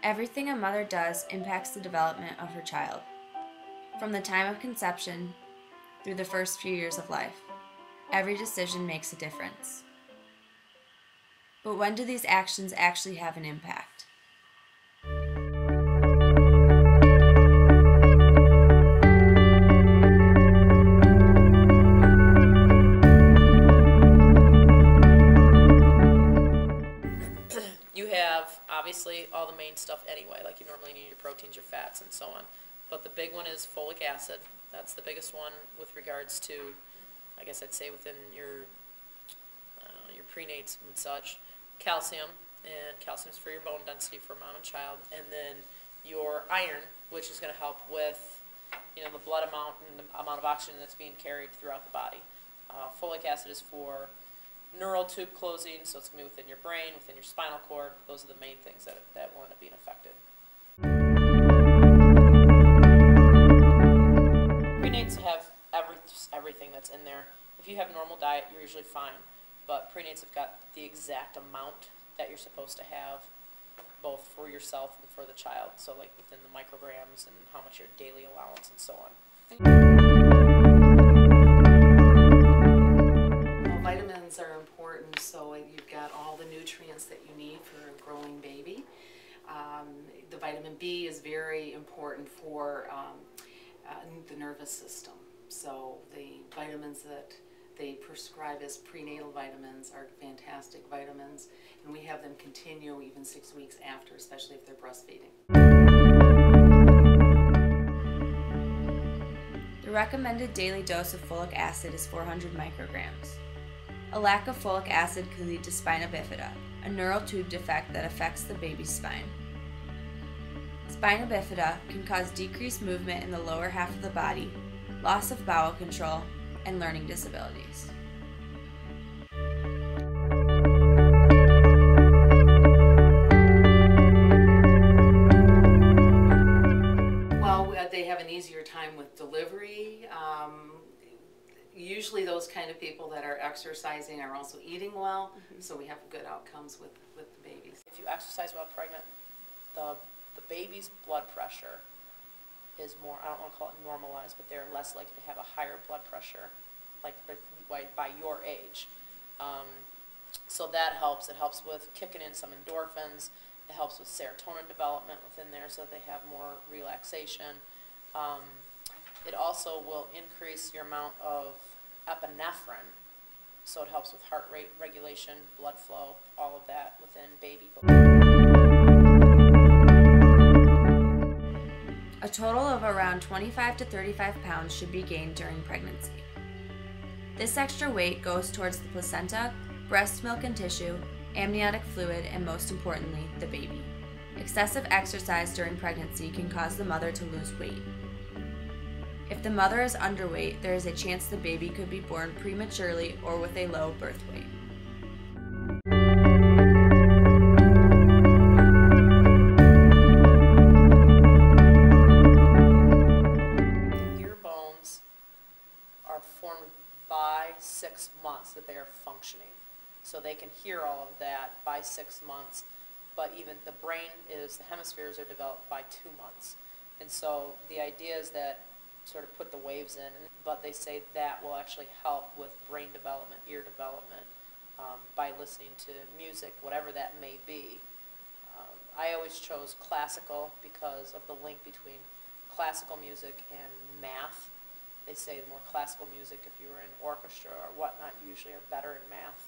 Everything a mother does impacts the development of her child, from the time of conception through the first few years of life. Every decision makes a difference. But when do these actions actually have an impact? You have, obviously, all the main stuff anyway, like you normally need your proteins, your fats, and so on. But the big one is folic acid. That's the biggest one with regards to, I guess I'd say within your prenates and such. Calcium, and calcium's for your bone density for mom and child. And then your iron, which is going to help with, the blood amount and the amount of oxygen that's being carried throughout the body. Folic acid is for neural tube closing, so it's going to be within your brain, within your spinal cord. Those are the main things that will end up being affected. Prenates have everything that's in there. If you have a normal diet, you're usually fine. But prenates have got the exact amount that you're supposed to have, both for yourself and for the child. So like within the micrograms and how much your daily allowance and so on. Well, vitamins are important, so you've got all the nutrients that you need for a growing baby. The vitamin B is very important for the nervous system. So the vitamins that they prescribe as prenatal vitamins are fantastic vitamins, and we have them continue even 6 weeks after, especially if they're breastfeeding. The recommended daily dose of folic acid is 400 micrograms. A lack of folic acid can lead to spina bifida, a neural tube defect that affects the baby's spine. Spina bifida can cause decreased movement in the lower half of the body, loss of bowel control, and learning disabilities. Well, they have an easier time with delivery. Usually those kind of people that are exercising are also eating well, so we have good outcomes with the babies. If you exercise while pregnant, the baby's blood pressure is more, I don't want to call it normalized, but they're less likely to have a higher blood pressure like by your age. So that helps. It helps with kicking in some endorphins. It helps with serotonin development within there so that they have more relaxation. It also will increase your amount of epinephrine, so it helps with heart rate regulation, blood flow, all of that within baby. A total of around 25 to 35 pounds should be gained during pregnancy. This extra weight goes towards the placenta, breast milk and tissue, amniotic fluid, and most importantly, the baby. Excessive exercise during pregnancy can cause the mother to lose weight. If the mother is underweight, there is a chance the baby could be born prematurely or with a low birth weight. Your bones are formed by 6 months that they are functioning. So they can hear all of that by 6 months, but even the hemispheres are developed by 2 months. And so the idea is that sort of put the waves in, but they say that will actually help with brain development, ear development, by listening to music, whatever that may be. I always chose classical because of the link between classical music and math. They say the more classical music, if you were in orchestra or whatnot, usually are better in math,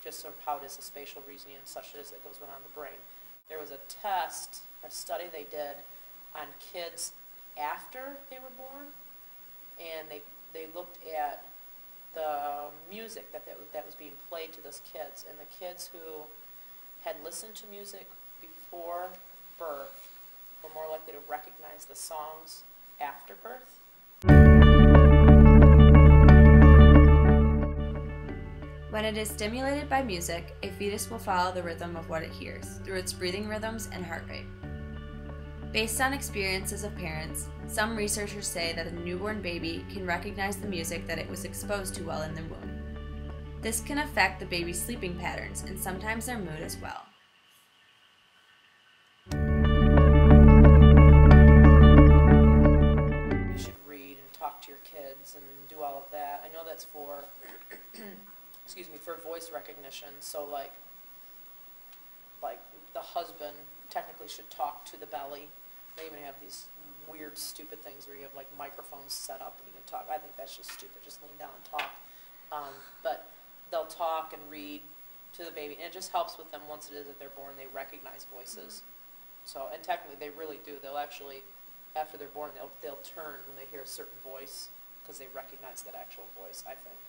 just sort of how it is the spatial reasoning and such as that goes on in the brain. There was a study they did on kids after they were born, and they looked at the music that was being played to those kids, and the kids who had listened to music before birth were more likely to recognize the songs after birth. When it is stimulated by music, a fetus will follow the rhythm of what it hears through its breathing rhythms and heart rate. Based on experiences of parents, some researchers say that a newborn baby can recognize the music that it was exposed to while in the womb. This can affect the baby's sleeping patterns and sometimes their mood as well. that's for, excuse me, for voice recognition. So like the husband technically should talk to the belly. They even have these weird, stupid things where you have like microphones set up and you can talk. I think that's just stupid. Just lean down and talk. But they'll talk and read to the baby, and it just helps with them once it is that they're born. They recognize voices. So, and technically they really do. They'll actually, after they're born, they'll turn when they hear a certain voice because they recognize that actual voice, I think.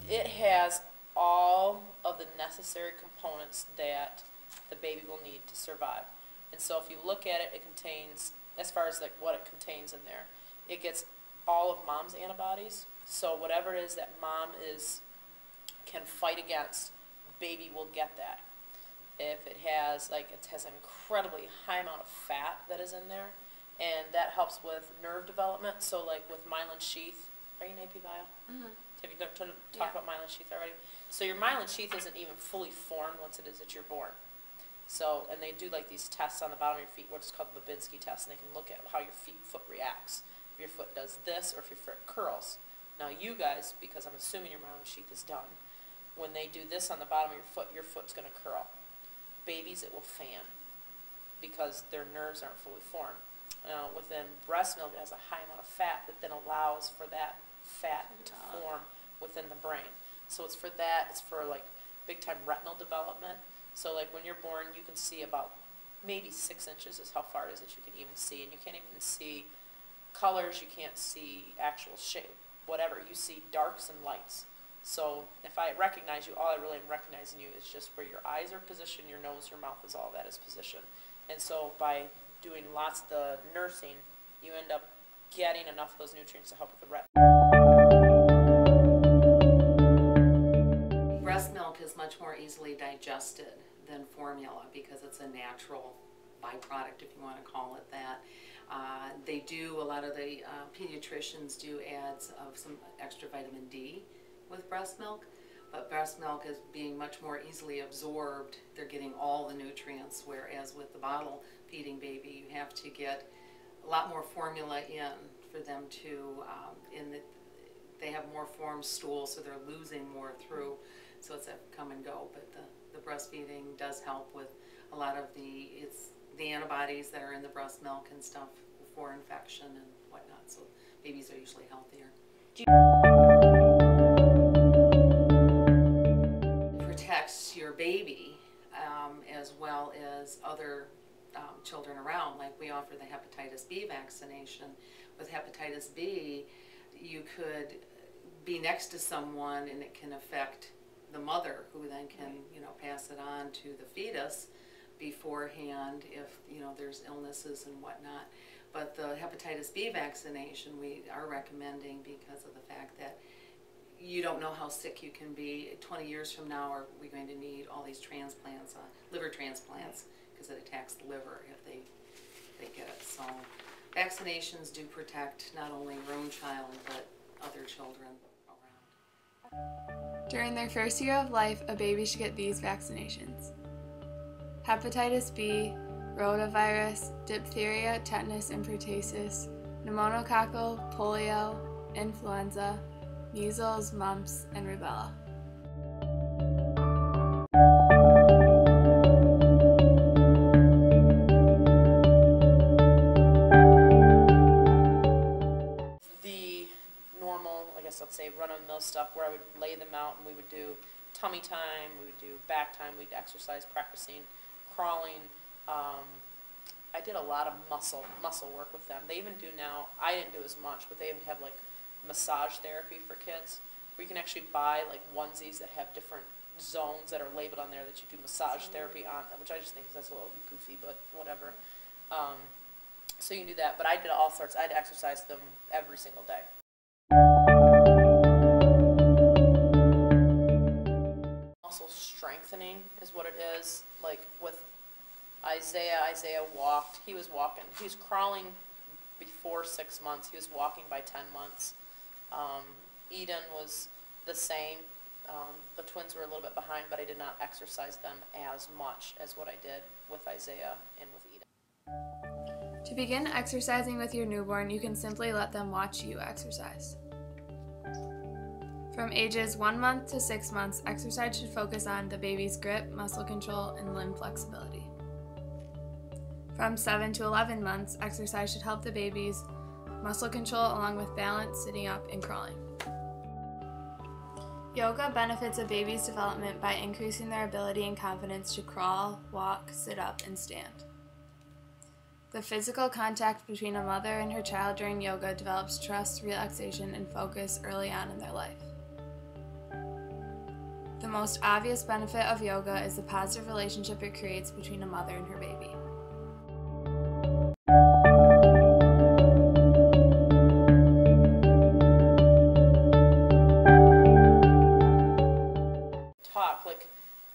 It has all of the necessary components that the baby will need to survive. And so if you look at it, it contains, as far as like what it contains in there, it gets all of mom's antibodies. So whatever it is that mom can fight against, baby will get that. If it has, it has an incredibly high amount of fat that is in there, and that helps with nerve development. So like with myelin sheath, are you an AP Bio? Mm-hmm. Have you talked about myelin sheath already? So your myelin sheath isn't even fully formed once it is that you're born. So, and they do like these tests on the bottom of your feet, what's called the Babinski test, and they can look at how your foot reacts. If your foot does this, or if your foot curls. Now you guys, because I'm assuming your myelin sheath is done, when they do this on the bottom of your foot's going to curl. Babies, it will fan, because their nerves aren't fully formed. Within breast milk, it has a high amount of fat that then allows for that fat to form within the brain. So it's for that. It's for like big time retinal development. So like when you're born, you can see about maybe 6 inches is how far it is that you can even see, and you can't even see colors. You can't see actual shape, whatever. You see darks and lights. So if I recognize you, all I really am recognizing you is just where your eyes are positioned, your nose, your mouth is all that is positioned. And so by doing lots of the nursing, you end up getting enough of those nutrients to help with the retina. Breast milk is much more easily digested than formula because it's a natural byproduct, if you want to call it that. They do, a lot of the pediatricians do ads of some extra vitamin D with breast milk, but breast milk is being much more easily absorbed. They're getting all the nutrients, whereas with the bottle feeding baby, you have to get a lot more formula in for them to, they have more formed stool, so they're losing more through, so it's a come and go. But the breastfeeding does help with a lot of the antibodies that are in the breast milk and stuff for infection and whatnot, so babies are usually healthier. It protects your baby as well as other children around. Like we offer the hepatitis B vaccination. With hepatitis B, you could be next to someone and it can affect the mother, who then can, pass it on to the fetus beforehand if, there's illnesses and whatnot. But the hepatitis B vaccination we are recommending because of the fact that you don't know how sick you can be. 20 years from now, are we going to need all these transplants, liver transplants, because it attacks the liver if they get it. So vaccinations do protect not only your own child, but other children around. During their first year of life, a baby should get these vaccinations: hepatitis B, rotavirus, diphtheria, tetanus, and pertussis, pneumococcal, polio, influenza, measles, mumps, and rubella. The normal, let's say run-of-the-mill stuff where I would lay them out and we would do tummy time, we would do back time, we'd exercise, practicing crawling. I did a lot of muscle work with them. They even do now, I didn't do as much, but they even have like massage therapy for kids, where you can actually buy like onesies that have different zones that are labeled on there that you do massage therapy on them, which I just think that's a little goofy, but whatever. So you can do that, but I did all sorts. I'd exercise them every single day. Muscle strengthening is what it is. Like with Isaiah walked. He was crawling before 6 months. He was walking by 10 months. Eden was the same. The twins were a little bit behind, but I did not exercise them as much as what I did with Isaiah and with Eden. To begin exercising with your newborn, you can simply let them watch you exercise. From ages 1 month to 6 months, exercise should focus on the baby's grip, muscle control, and limb flexibility. From 7 to 11 months, exercise should help the baby's muscle control along with balance, sitting up, and crawling. Yoga benefits a baby's development by increasing their ability and confidence to crawl, walk, sit up, and stand. The physical contact between a mother and her child during yoga develops trust, relaxation, and focus early on in their life. The most obvious benefit of yoga is the positive relationship it creates between a mother and her baby.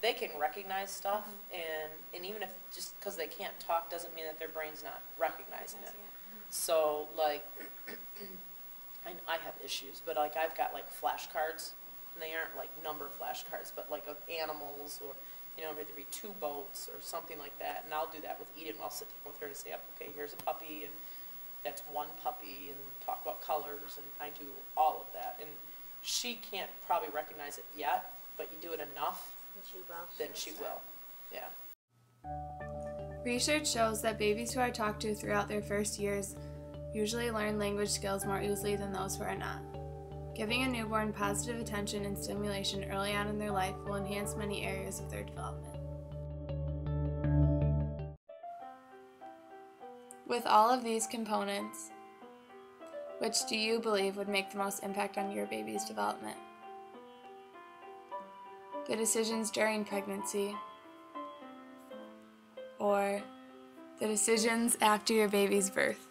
They can recognize stuff, and even if just because they can't talk doesn't mean that their brain's not recognizing it. So like, I have issues, but like I've got like flashcards, and they aren't like number flashcards, but like of animals, or maybe 2 boats or something like that. And I'll do that with Eden. I'll sit down with her to say, okay, here's a puppy, and that's 1 puppy, and talk about colors, and I do all of that. And she can't probably recognize it yet, but you do it enough. Then she will. Yeah. Research shows that babies who are talked to throughout their first years usually learn language skills more easily than those who are not. Giving a newborn positive attention and stimulation early on in their life will enhance many areas of their development. With all of these components, which do you believe would make the most impact on your baby's development? The decisions during pregnancy, or the decisions after your baby's birth?